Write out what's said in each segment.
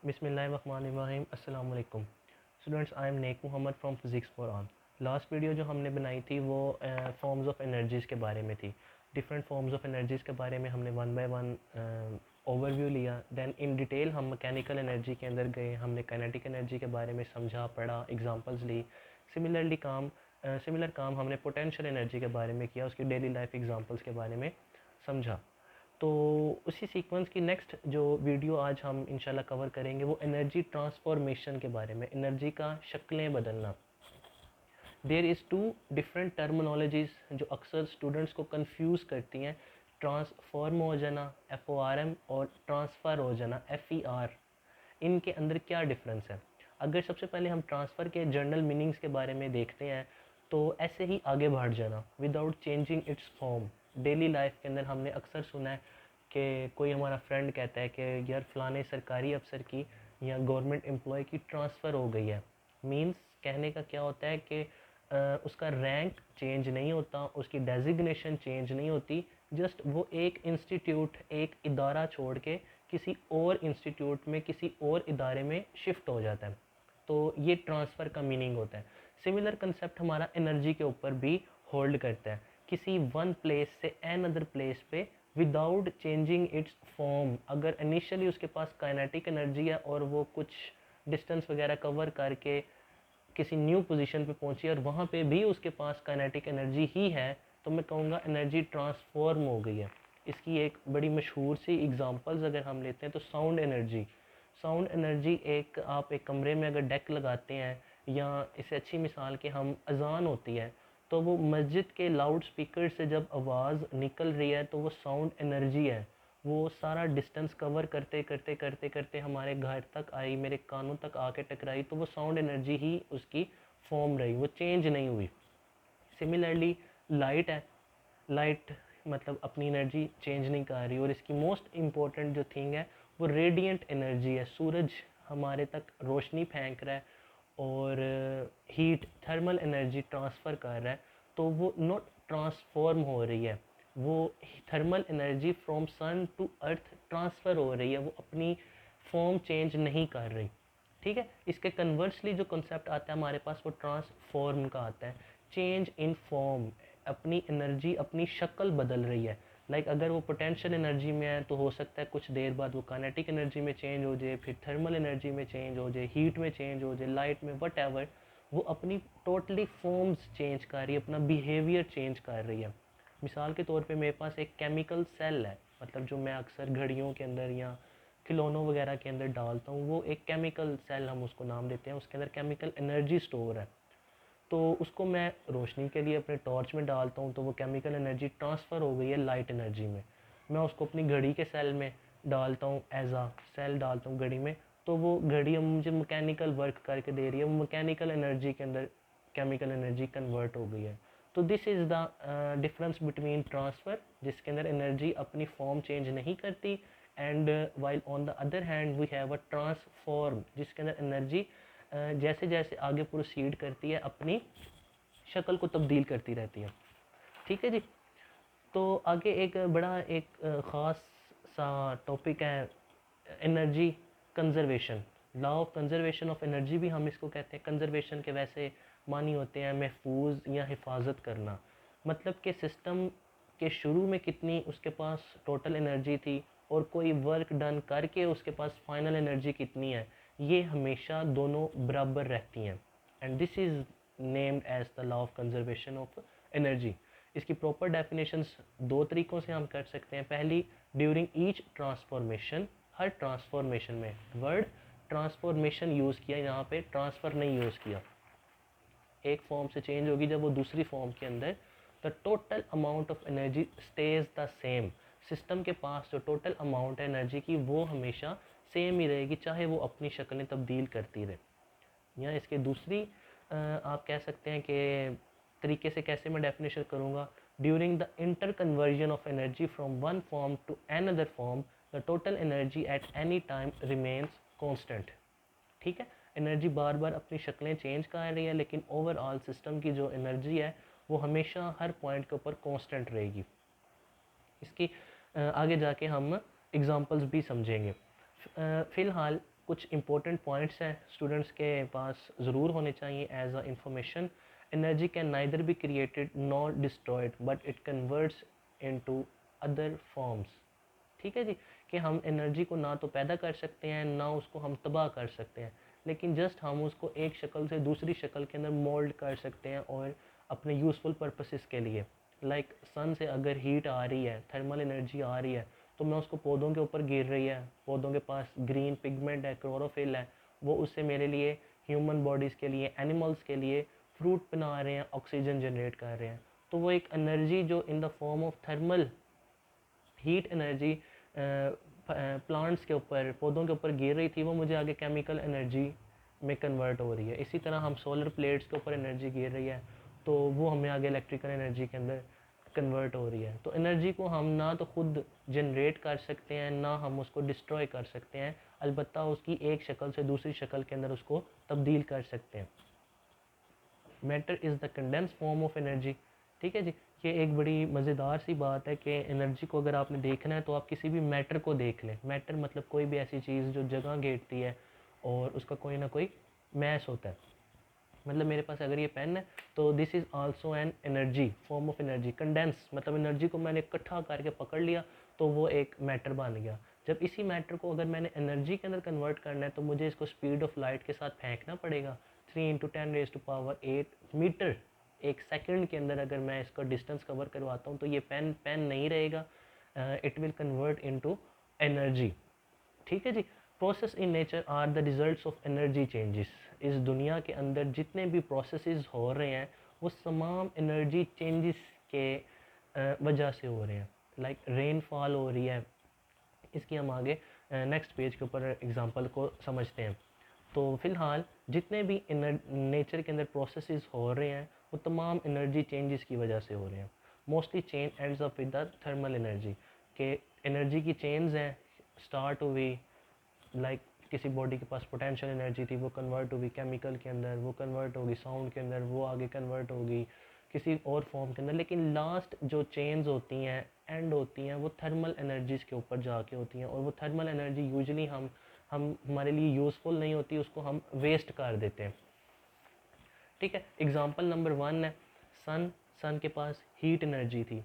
बिस्मिल्लाहिर्रहमानिर्रहीम अस्सलाम वालेकुम students. I am Nek Mohammad from physics for all. Last video जो हमने बनाई थी वो फॉर्म्स ऑफ एनर्जीज़ के बारे में थी। डिफरेंट फॉर्म्स ऑफ एनर्जीज़ के बारे में हमने वन बाय वन ओवरव्यू लिया। दैन इन डिटेल हम मैकेनिकल एनर्जी के अंदर गए, हमने काइनेटिक एनर्जी के बारे में समझा, पढ़ा, एग्जांपल्स ली। सिमिलर काम हमने पोटेंशियल एनर्जी के बारे में किया, उसकी डेली लाइफ एग्जांपल्स के बारे में समझा। तो उसी सीक्वेंस की नेक्स्ट जो वीडियो आज हम इंशाल्लाह कवर करेंगे वो एनर्जी ट्रांसफॉर्मेशन के बारे में, एनर्जी का शक्लें बदलना। There is two different terminologies जो अक्सर स्टूडेंट्स को कंफ्यूज करती हैं। ट्रांसफॉर्म हो जाना FORM और ट्रांसफ़र हो जाना FER, इनके अंदर क्या डिफरेंस है। अगर सबसे पहले हम ट्रांसफ़र के जनरल मीनिंग्स के बारे में देखते हैं तो ऐसे ही आगे बढ़ जाना without changing it's form. Daily life के अंदर हमने अक्सर सुना है कि कोई हमारा फ्रेंड कहता है कि यार फ़लाने सरकारी अफसर की या गवर्नमेंट एम्प्लॉय की ट्रांसफ़र हो गई है। मींस कहने का क्या होता है कि उसका रैंक चेंज नहीं होता, उसकी डेजिग्नेशन चेंज नहीं होती, जस्ट वो एक इंस्टीट्यूट, एक इदारा छोड़ के किसी और इंस्टीट्यूट में, किसी और इदारे में शिफ्ट हो जाता है। तो ये ट्रांसफ़र का मीनिंग होता है। सिमिलर कंसेप्ट हमारा एनर्जी के ऊपर भी होल्ड करता है। किसी वन प्लेस से एन अदर प्लेस पे विदाउट चेंजिंग इट्स फॉर्म। अगर इनिशियली उसके पास काइनेटिक एनर्जी है और वो कुछ डिस्टेंस वगैरह कवर करके किसी न्यू पोजीशन पे पहुंची और वहाँ पे भी उसके पास काइनेटिक एनर्जी ही है, तो मैं कहूँगा एनर्जी ट्रांसफॉर्म हो गई है। इसकी एक बड़ी मशहूर सी एग्जांपल्स अगर हम लेते हैं तो साउंड एनर्जी आप एक कमरे में अगर डेक लगाते हैं, या इससे अच्छी मिसाल के हम अजान होती है तो वो मस्जिद के लाउड स्पीकर से जब आवाज़ निकल रही है तो वो साउंड एनर्जी है। वो सारा डिस्टेंस कवर करते करते करते करते हमारे घर तक आई, मेरे कानों तक आके टकराई, तो वो साउंड एनर्जी ही उसकी फॉर्म रही, वो चेंज नहीं हुई। सिमिलरली लाइट है, लाइट मतलब अपनी एनर्जी चेंज नहीं कर रही, और इसकी मोस्ट इम्पॉर्टेंट जो थिंग है वो रेडिएंट एनर्जी है। सूरज हमारे तक रोशनी फेंक रहा है और हीट थर्मल एनर्जी ट्रांसफ़र कर रहा है, तो वो नॉट ट्रांसफॉर्म हो रही है, वो thermal energy from sun to earth transfer हो रही है, वो अपनी फॉर्म चेंज नहीं कर रही। ठीक है, इसके कन्वर्सली जो कॉन्सेप्ट आता है हमारे पास वो ट्रांसफॉर्म का आता है, चेंज इन फॉर्म। अपनी एनर्जी, अपनी शक्ल बदल रही है। अगर वो पोटेंशियल एनर्जी में है तो हो सकता है कुछ देर बाद वो काइनेटिक एनर्जी में चेंज हो जाए, फिर थर्मल एनर्जी में चेंज हो जाए, हीट में चेंज हो जाए, लाइट में, वट एवर। वो अपनी टोटली फॉर्म्स चेंज कर रही है, अपना बिहेवियर चेंज कर रही है। मिसाल के तौर पे मेरे पास एक केमिकल सेल है, मतलब जो मैं अक्सर घड़ियों के अंदर या खिलौनों वगैरह के अंदर डालता हूँ, वो एक केमिकल सेल हम उसको नाम देते हैं, उसके अंदर केमिकल एनर्जी स्टोर है। तो उसको मैं रोशनी के लिए अपने टॉर्च में डालता हूँ तो वो केमिकल एनर्जी ट्रांसफ़र हो गई है लाइट एनर्जी में। मैं उसको अपनी घड़ी के सेल में डालता हूँ, एज आ सेल डालता हूँ घड़ी में, तो वो घड़ी मुझे मैकेनिकल वर्क करके दे रही है, वो मैकेनिकल एनर्जी के अंदर केमिकल एनर्जी कन्वर्ट हो गई है। तो this is the difference between transfer, जिसके अंदर एनर्जी अपनी फॉर्म चेंज नहीं करती, and while on the other hand we have a transform, जिसके अंदर एनर्जी जैसे जैसे आगे प्रोसीड करती है अपनी शक्ल को तब्दील करती रहती है। ठीक है जी। तो आगे एक बड़ा एक ख़ास सा टॉपिक है energy conservation. Law of conservation of energy भी हम इसको कहते हैं। कंजर्वेशन के वैसे मानी होते हैं महफूज या हिफाजत करना, मतलब कि सिस्टम के शुरू में कितनी उसके पास टोटल एनर्जी थी और कोई वर्क डन करके उसके पास फाइनल एनर्जी कितनी है, ये हमेशा दोनों बराबर रहती हैं, and this is named as the law of conservation of energy. इसकी प्रॉपर डेफिनेशंस दो तरीक़ों से हम कर सकते हैं। पहली, ड्यूरिंग ईच ट्रांसफॉर्मेशन, हर ट्रांसफॉर्मेशन में, वर्ड ट्रांसफॉर्मेशन यूज़ किया, यहाँ पे ट्रांसफ़र नहीं यूज़ किया। एक फॉर्म से चेंज होगी जब वो दूसरी फॉर्म के अंदर, the total amount of energy stage the same. System के पास जो टोटल अमाउंट है एनर्जी की वो हमेशा सेम ही रहेगी, चाहे वो अपनी शक्लें तब्दील करती रहे। या इसके दूसरी आप कह सकते हैं कि तरीके से कैसे मैं डेफिनेशन करूँगा, during the inter conversion of energy from one form to another form, the total energy at any time remains constant. ठीक है, एनर्जी बार बार अपनी शक्लें चेंज कर रही है, लेकिन ओवरऑल सिस्टम की जो एनर्जी है वो हमेशा हर पॉइंट के ऊपर कांस्टेंट रहेगी। इसकी आगे जाके हम एग्जांपल्स भी समझेंगे। फ़िलहाल कुछ इंपॉर्टेंट पॉइंट्स हैं स्टूडेंट्स के पास ज़रूर होने चाहिए as a information. Energy can neither be created nor destroyed but it converts into other forms. ठीक है जी, कि हम एनर्जी को ना तो पैदा कर सकते हैं ना उसको हम तबाह कर सकते हैं, लेकिन जस्ट हम उसको एक शक्ल से दूसरी शक्ल के अंदर मोल्ड कर सकते हैं और अपने यूज़फुल पर्पसेस के लिए। लाइक सन से अगर हीट आ रही है, थर्मल एनर्जी आ रही है, तो मैं उसको पौधों के ऊपर गिर रही है, पौधों के पास ग्रीन पिगमेंट है, क्लोरोफिल है, वो उससे मेरे लिए, ह्यूमन बॉडीज़ के लिए, एनिमल्स के लिए फ्रूट बना रहे हैं, ऑक्सीजन जनरेट कर रहे हैं। तो वो एक एनर्जी जो इन the form of thermal heat energy plants के ऊपर, पौधों के ऊपर गिर रही थी, वो मुझे आगे केमिकल एनर्जी में कन्वर्ट हो रही है। इसी तरह हम सोलर प्लेट्स के ऊपर एनर्जी गिर रही है, तो वो हमें आगे इलेक्ट्रिकल एनर्जी के अंदर कन्वर्ट हो रही है। तो एनर्जी को हम ना तो खुद जनरेट कर सकते हैं, ना हम उसको डिस्ट्रॉय कर सकते हैं, अलबत्ता उसकी एक शक्ल से दूसरी शक्ल के अंदर उसको तब्दील कर सकते हैं। Matter is the condense form of energy. ठीक है जी, ये एक बड़ी मज़ेदार सी बात है कि एनर्जी को अगर आपने देखना है तो आप किसी भी मैटर को देख लें। मैटर मतलब कोई भी ऐसी चीज़ जो जगह घेरती है और उसका कोई ना कोई मैस होता है। मतलब मेरे पास अगर ये पेन है तो this is also an energy, form of energy. Condense मतलब एनर्जी को मैंने इकट्ठा करके पकड़ लिया तो वो एक मैटर बन गया। जब इसी मैटर को अगर मैंने एनर्जी के अंदर कन्वर्ट करना है तो मुझे इसको स्पीड ऑफ लाइट के साथ फेंकना पड़ेगा। 3 × 10⁻⁸ मीटर एक सेकंड के अंदर अगर मैं इसका डिस्टेंस कवर करवाता हूँ तो ये पेन पेन नहीं रहेगा, it will convert into energy. ठीक है जी। Process in nature are the results of energy changes. इस दुनिया के अंदर जितने भी प्रोसेसेस हो रहे हैं वो तमाम एनर्जी चेंजेस के वजह से हो रहे हैं। लाइक रेनफॉल हो रही है, इसकी हम आगे नेक्स्ट पेज के ऊपर एग्जांपल को समझते हैं। तो फिलहाल जितने भी नेचर के अंदर प्रोसेसेस हो रहे हैं वो तमाम एनर्जी चेंजेस की वजह से हो रहे हैं। Mostly chain ends up with the thermal energy, के एनर्जी की चेन्स हैं, स्टार्ट हुई लाइक किसी बॉडी के पास पोटेंशियल एनर्जी थी, वो कन्वर्ट होगी केमिकल के अंदर, वो कन्वर्ट होगी साउंड के अंदर, वो आगे कन्वर्ट होगी किसी और फॉर्म के अंदर, लेकिन लास्ट जो चेन्स होती हैं, एंड होती हैं, वो थर्मल एनर्जीज़ के ऊपर जाके होती हैं। और वो थर्मल एनर्जी यूजुअली हम हमारे लिए यूज़फुल नहीं होती, उसको हम वेस्ट कर देते हैं। ठीक है, एग्जांपल नंबर 1 है सन। सन के पास हीट एनर्जी थी,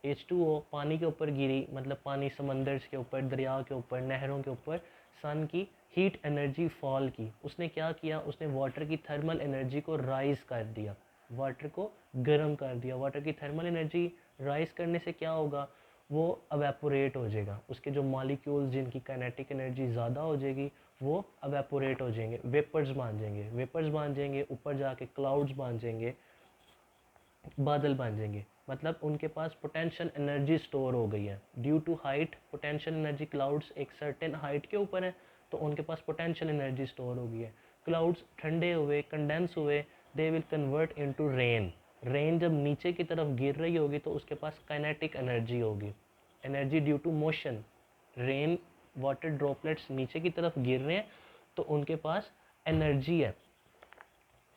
H2O पानी के ऊपर गिरी, मतलब पानी समंदर के ऊपर, दरिया के ऊपर, नहरों के ऊपर सन की हीट एनर्जी फॉल की। उसने क्या किया, उसने वाटर की थर्मल एनर्जी को राइज कर दिया, वाटर को गर्म कर दिया। वाटर की थर्मल एनर्जी राइज करने से क्या होगा, वो अवेपोरेट हो जाएगा, उसके जो मॉलिक्यूल्स जिनकी काइनेटिक एनर्जी ज़्यादा हो जाएगी वो अवेपोरेट हो जाएंगे, वेपर्स बन जाएंगे, वेपर्स बन जाएंगे, ऊपर जाके क्लाउड्स बन जाएंगे, बादल बन जाएंगे। मतलब उनके पास पोटेंशियल एनर्जी स्टोर हो गई है due to height. Potential energy clouds एक सर्टेन हाइट के ऊपर है तो उनके पास पोटेंशियल एनर्जी स्टोर हो गई है। क्लाउड्स ठंडे हुए, कंडेंस हुए, they will convert into rain. Rain जब नीचे की तरफ गिर रही होगी तो उसके पास काइनेटिक एनर्जी होगी, energy due to motion. Rain water droplets नीचे की तरफ गिर रहे हैं तो उनके पास एनर्जी है।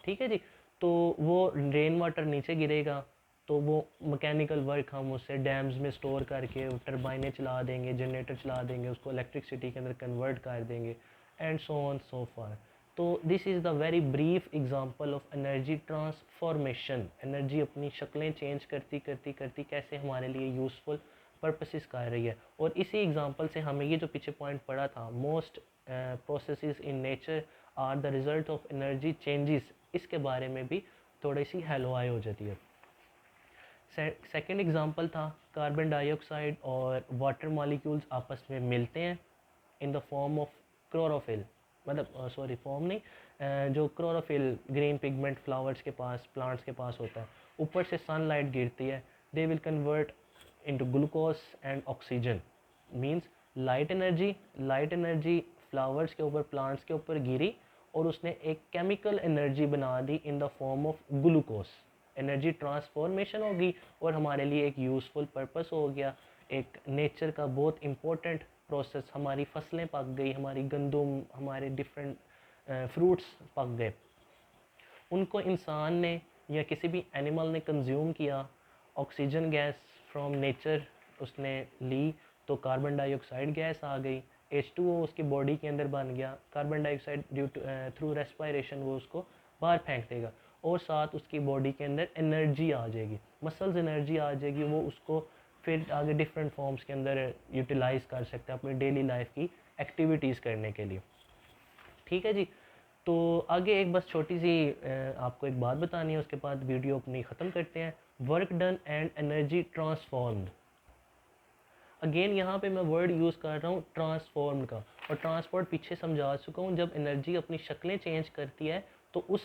ठीक है जी, तो वो रेन वाटर नीचे गिरेगा तो वो मैकेनिकल वर्क हम उससे डैम्स में स्टोर करके टरबाइनें चला देंगे, जनरेटर चला देंगे, उसको इलेक्ट्रिसिटी के अंदर कन्वर्ट कर देंगे, एंड सो ऑन सो फार। तो this is the very brief example of energy transformation. Energy अपनी शक्लें चेंज करती करती करती कैसे हमारे लिए यूज़फुल पर्पसेस कर रही है। और इसी एग्जांपल से हमें ये जो पीछे पॉइंट पड़ा था, most processes in nature are the result of energy changes, इसके बारे में भी थोड़ी सी हेलो हाई हो जाती है। सेकेंड एग्जांपल था कार्बन डाइऑक्साइड और वाटर मॉलिक्यूल्स आपस में मिलते हैं इन द फॉर्म ऑफ क्लोरोफिल, मतलब सॉरी फॉर्म नहीं, जो क्लोरोफिल ग्रीन पिगमेंट फ्लावर्स के पास, प्लांट्स के पास होता है, ऊपर से सनलाइट गिरती है, दे will convert into glucose and oxygen. Means light energy flowers के ऊपर, प्लांट्स के ऊपर गिरी और उसने एक केमिकल एनर्जी बना दी in the form of glucose. Energy transformation होगी और हमारे लिए एक यूज़फुल पर्पस हो गया, एक नेचर का बहुत इम्पोर्टेंट प्रोसेस। हमारी फसलें पक गई, हमारी गंदम, हमारे डिफरेंट फ्रूट्स पक गए, उनको इंसान ने या किसी भी एनिमल ने कंज्यूम किया, ऑक्सीजन गैस फ्रॉम नेचर उसने ली तो कार्बन डाइऑक्साइड गैस आ गई, H2O उसकी बॉडी के अंदर बन गया, carbon dioxide due to through respiration वो उसको बाहर फेंक देगा, और साथ उसकी बॉडी के अंदर एनर्जी आ जाएगी, मसल्स एनर्जी आ जाएगी, वो उसको फिर आगे डिफरेंट फॉर्म्स के अंदर यूटिलाइज कर सकते हैं अपनी डेली लाइफ की एक्टिविटीज़ करने के लिए। ठीक है जी। तो आगे एक बस छोटी सी आपको एक बात बतानी है, उसके बाद वीडियो अपनी ख़त्म करते हैं। Work done and energy transformed. Again यहाँ पे मैं वर्ड यूज़ कर रहा हूँ ट्रांसफॉर्म का, और ट्रांसपोर्ट पीछे समझा चुका हूँ। जब एनर्जी अपनी शक्लें चेंज करती है तो उस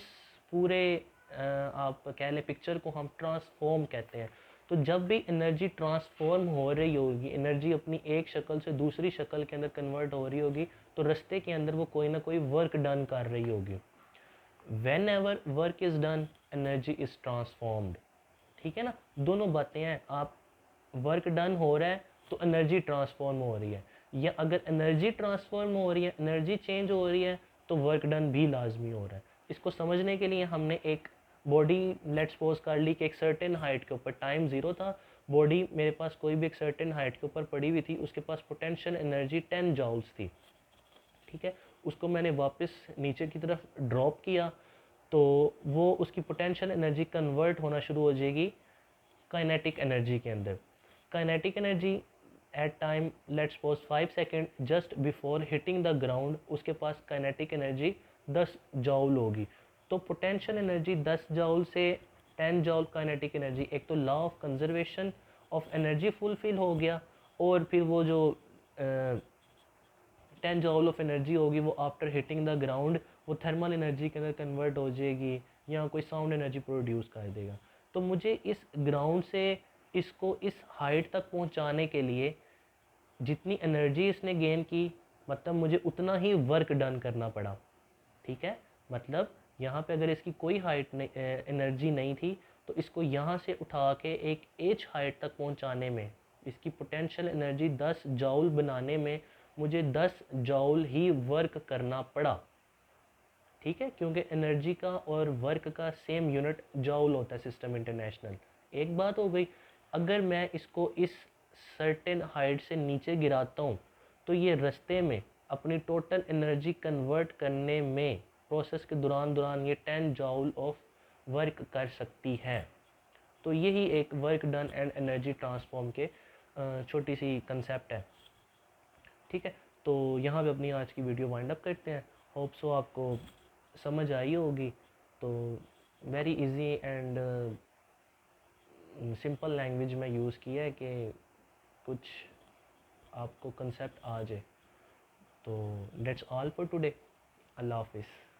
पूरे आप कह लें पिक्चर को हम ट्रांसफॉर्म कहते हैं। तो जब भी एनर्जी ट्रांसफॉर्म हो रही होगी, एनर्जी अपनी एक शक्ल से दूसरी शक्ल के अंदर कन्वर्ट हो रही होगी, तो रास्ते के अंदर वो कोई ना कोई वर्क डन कर रही होगी। When ever work is done energy is transformed. ठीक है ना, दोनों बातें हैं। आप वर्क डन हो रहा है तो एनर्जी ट्रांसफॉर्म हो रही है, या अगर एनर्जी ट्रांसफॉर्म हो रही है, एनर्जी चेंज हो रही है, तो वर्क डन भी लाजमी हो रहा है। इसको समझने के लिए हमने एक बॉडी लेट्स सपोज कर ली कि एक सर्टेन हाइट के ऊपर टाइम ज़ीरो था, बॉडी मेरे पास कोई भी एक सर्टेन हाइट के ऊपर पड़ी हुई थी, उसके पास पोटेंशियल एनर्जी 10 जॉल्स थी। ठीक है, उसको मैंने वापस नीचे की तरफ ड्रॉप किया, तो वो उसकी पोटेंशियल एनर्जी कन्वर्ट होना शुरू हो जाएगी काइनेटिक एनर्जी के अंदर। Kinetic energy at time let's suppose 5 second just before hitting the ground, उसके पास काइनेटिक एनर्जी 10 जॉल होगी। तो पोटेंशियल एनर्जी 10 जॉल से 10 जॉल काइनेटिक एनर्जी, एक तो law of conservation of energy fulfil हो गया, और फिर वो जो 10 जॉल ऑफ एनर्जी होगी वो आफ्टर हिटिंग द ग्राउंड वो थर्मल एनर्जी के अंदर कन्वर्ट हो जाएगी, या कोई साउंड एनर्जी प्रोड्यूस कर देगा। तो मुझे इस ग्राउंड से इसको इस हाइट तक पहुंचाने के लिए जितनी एनर्जी इसने गेन की, मतलब मुझे उतना ही वर्क डन करना पड़ा। ठीक है, मतलब यहाँ पे अगर इसकी कोई हाइट एनर्जी नहीं थी, तो इसको यहाँ से उठा के एक एच हाइट तक पहुँचाने में, इसकी पोटेंशियल एनर्जी 10 जॉल बनाने में मुझे 10 जॉल ही वर्क करना पड़ा। ठीक है, क्योंकि एनर्जी का और वर्क का सेम यूनिट जॉल होता है सिस्टम इंटरनेशनल। एक बात हो गई, अगर मैं इसको इस सर्टेन हाइट से नीचे गिराता हूँ, तो ये रास्ते में अपनी टोटल एनर्जी कन्वर्ट करने में प्रोसेस के दौरान ये 10 जॉल ऑफ वर्क कर सकती है। तो यही एक work done and energy transform के छोटी सी कंसेप्ट है। ठीक है, तो यहाँ पे अपनी आज की वीडियो वाइंड अप करते हैं। होप सो आपको समझ आई होगी। तो very easy and simple language में यूज़ किया है कि कुछ आपको कंसेप्ट आ जाए। तो डेट्स ऑल फॉर टुडे। अल्लाह हाफिज़।